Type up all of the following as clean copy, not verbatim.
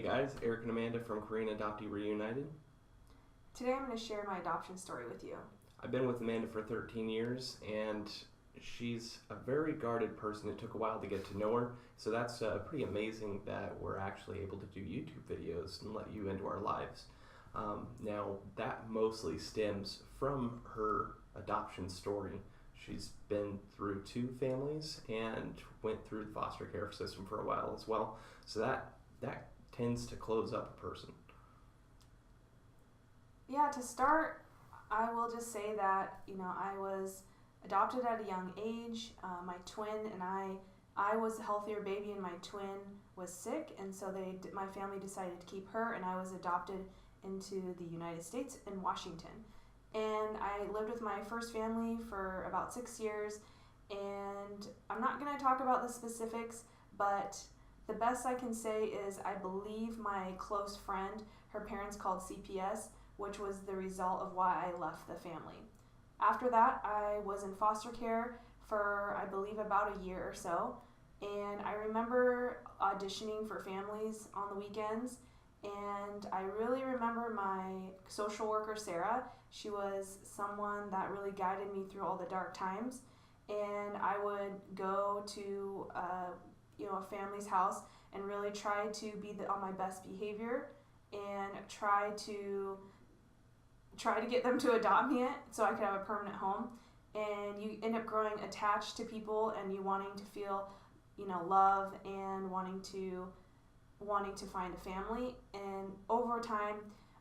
guys, Eric and Amanda from Korean Adoptee Reunited. Today I'm going to share my adoption story with you. I've been with Amanda for 13 years, and she's a very guarded person. It took a while to get to know her, so that's pretty amazing that we're actually able to do YouTube videos and let you into our lives. Now, that mostly stems from her adoption story. She's been through 2 families and went through the foster care system for a while as well, so that tends to close up a person. Yeah, to start, I will just say that, I was adopted at a young age. My twin and I was a healthier baby, and my twin was sick, and so my family decided to keep her, and I was adopted into the United States in Washington. And I lived with my first family for about 6 years, and I'm not going to talk about the specifics, but the best I can say is I believe my close friend, her parents called CPS, which was the result of why I left the family. After that, I was in foster care for, I believe, about a year or so, and I remember auditioning for families on the weekends, and I really remember my social worker, Sarah. She was someone that really guided me through all the dark times, and I would go to a family's house and really try to be on my best behavior and try to get them to adopt me so I could have a permanent home. And you end up growing attached to people, and you wanting to feel love and wanting to find a family. And over time,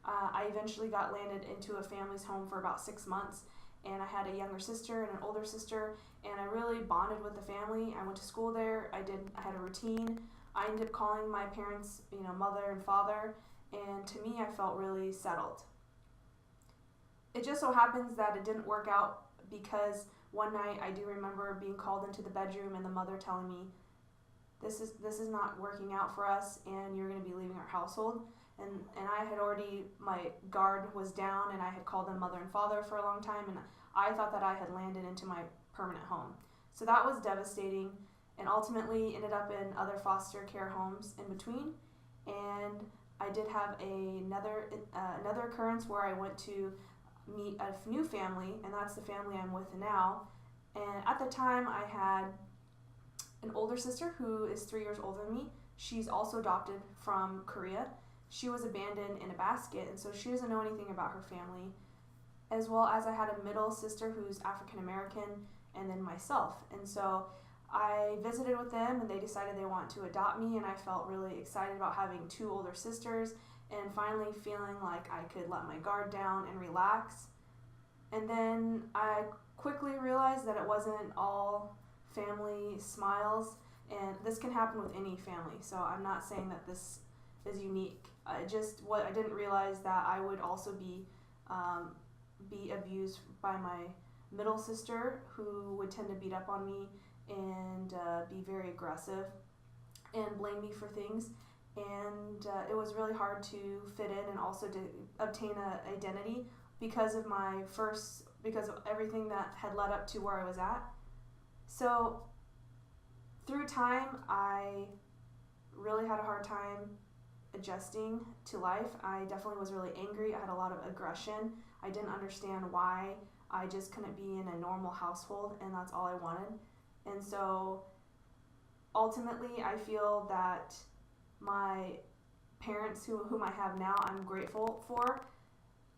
I eventually got landed into a family's home for about 6 months, and I had a younger sister and an older sister, and I really bonded with the family. I went to school there. I had a routine. I ended up calling my parents, mother and father, and to me, I felt really settled. It just so happens that it didn't work out, because one night I do remember being called into the bedroom and the mother telling me, this is not working out for us, and you're going to be leaving our household. And I had already, my guard was down, and I had called them mother and father for a long time, and I thought that I had landed into my permanent home. So that was devastating, and ultimately ended up in other foster care homes in between. And I did have another occurrence where I went to meet a new family, and that's the family I'm with now. And at the time, I had an older sister who is 3 years older than me. She's also adopted from Korea. She was abandoned in a basket, and so she doesn't know anything about her family. As well as I had a middle sister who's African American, and then myself. And so I visited with them, and they decided they want to adopt me, and I felt really excited about having 2 older sisters and finally feeling like I could let my guard down and relax. And then I quickly realized that it wasn't all family smiles, and this can happen with any family, so I'm not saying that this is unique. I didn't realize that I would also be abused by my middle sister, who would tend to beat up on me and be very aggressive and blame me for things. And it was really hard to fit in and also to obtain an identity because of everything that had led up to where I was at. So through time, I really had a hard time adjusting to life. I definitely was really angry. I had a lot of aggression. I didn't understand why I just couldn't be in a normal household, and that's all I wanted. And so ultimately, I feel that my parents, whom I have now, I'm grateful for.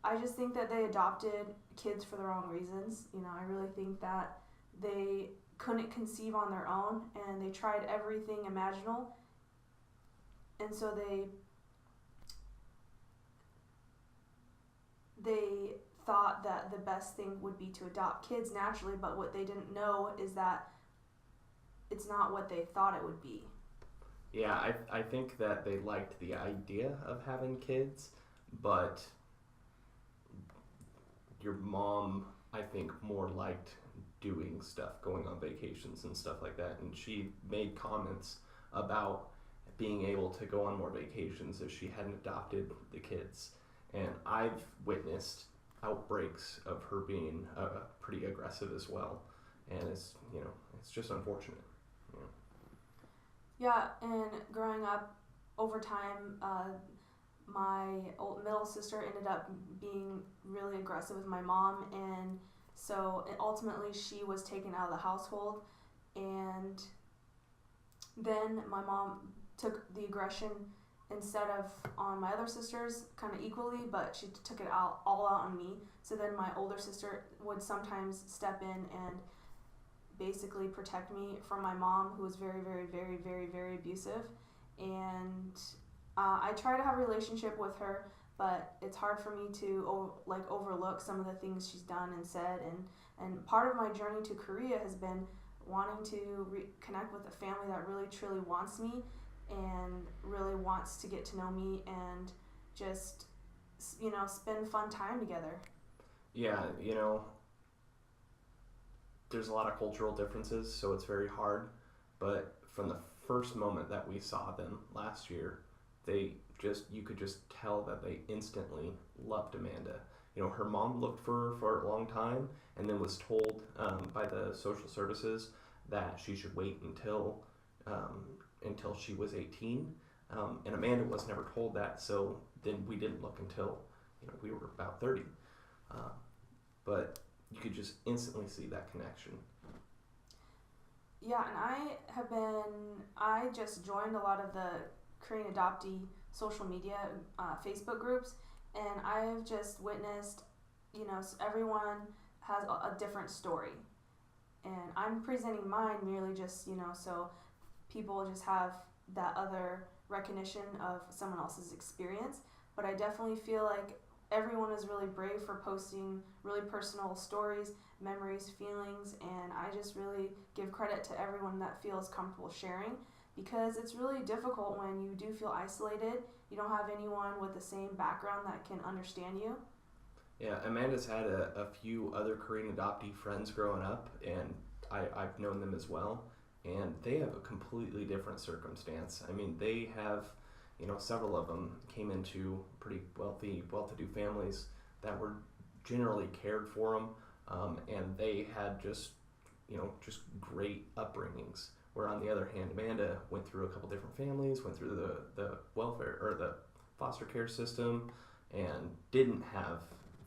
I just think that they adopted kids for the wrong reasons. I really think that they couldn't conceive on their own, and they tried everything imaginable. And so they thought that the best thing would be to adopt kids naturally, but what they didn't know is that it's not what they thought it would be. Yeah, I think that they liked the idea of having kids, but your mom, I think, more liked doing stuff, going on vacations and stuff like that, and she made comments about being able to go on more vacations if she hadn't adopted the kids. And I've witnessed outbreaks of her being pretty aggressive as well, and it's just unfortunate. Yeah, and growing up, over time, my middle sister ended up being really aggressive with my mom, and so ultimately she was taken out of the household, and then my mom took the aggression instead of on my other sisters kind of equally, but she took it all out on me. So then my older sister would sometimes step in and basically protect me from my mom, who was very, very, very, very, very abusive. And I try to have a relationship with her, but it's hard for me to overlook some of the things she's done and said. And part of my journey to Korea has been wanting to connect with a family that really truly wants me and really wants to get to know me and just, spend fun time together. Yeah, there's a lot of cultural differences, so it's very hard. But from the first moment that we saw them last year, you could just tell that they instantly loved Amanda. Her mom looked for her for a long time and then was told by the social services that she should wait until she was 18. And Amanda was never told that, so then we didn't look until we were about 30. But you could just instantly see that connection. Yeah, and I just joined a lot of the Korean Adoptee social media Facebook groups, and I've just witnessed, everyone has a different story. And I'm presenting mine merely just, so people just have that other recognition of someone else's experience. But I definitely feel like everyone is really brave for posting really personal stories, memories, feelings, and I just really give credit to everyone that feels comfortable sharing, because it's really difficult when you do feel isolated. You don't have anyone with the same background that can understand you. Yeah, Amanda's had a few other Korean adoptee friends growing up, and I've known them as well, and they have a completely different circumstance. I mean, they have, several of them came into pretty wealthy, well-to-do families that were generally cared for them, and they had just great upbringings. Where on the other hand, Amanda went through a couple different families, went through the welfare or the foster care system, and didn't have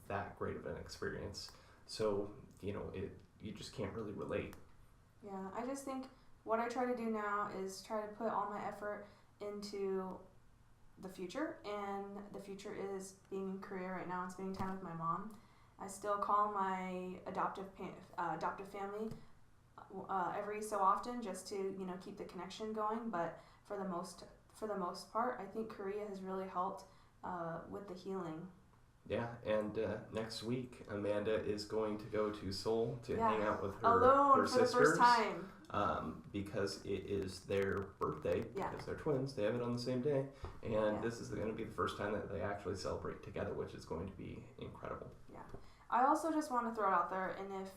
that great of an experience. So, you just can't really relate. Yeah, I just think what I try to do now is try to put all my effort into the future, and the future is being in Korea right now and spending time with my mom. I still call my adoptive family every so often just to keep the connection going, but for the most part, I think Korea has really helped with the healing. Yeah, and next week Amanda is going to go to Seoul to hang out with alone her for sisters, the first time. because it is their birthday. Yeah. Because they're twins, they have it on the same day, and Yeah. this is going to be the first time that they actually celebrate together, which is going to be incredible. Yeah, I also just want to throw it out there, and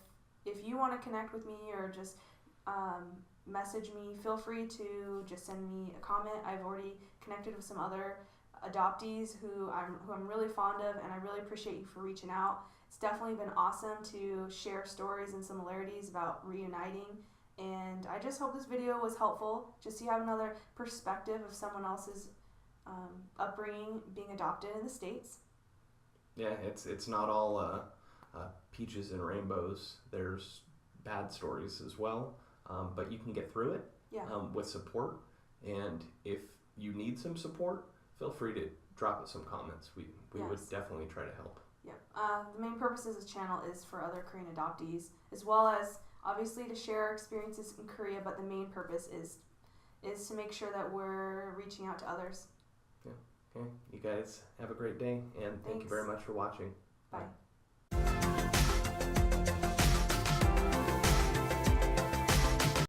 if you want to connect with me or just message me, feel free to just send me a comment. I've already connected with some other adoptees who I'm really fond of, and I really appreciate you for reaching out. It's definitely been awesome to share stories and similarities about reuniting, and I just hope this video was helpful, just so you have another perspective of someone else's upbringing being adopted in the States. Yeah, it's not all peaches and rainbows. There's bad stories as well, but you can get through it with support, and if you need some support, feel free to drop us some comments. We would definitely try to help. Yep. The main purpose of this channel is for other Korean adoptees, as well as obviously to share our experiences in Korea, but the main purpose is to make sure that we're reaching out to others. Yeah. Okay. You guys have a great day, and thank you very much for watching. Bye.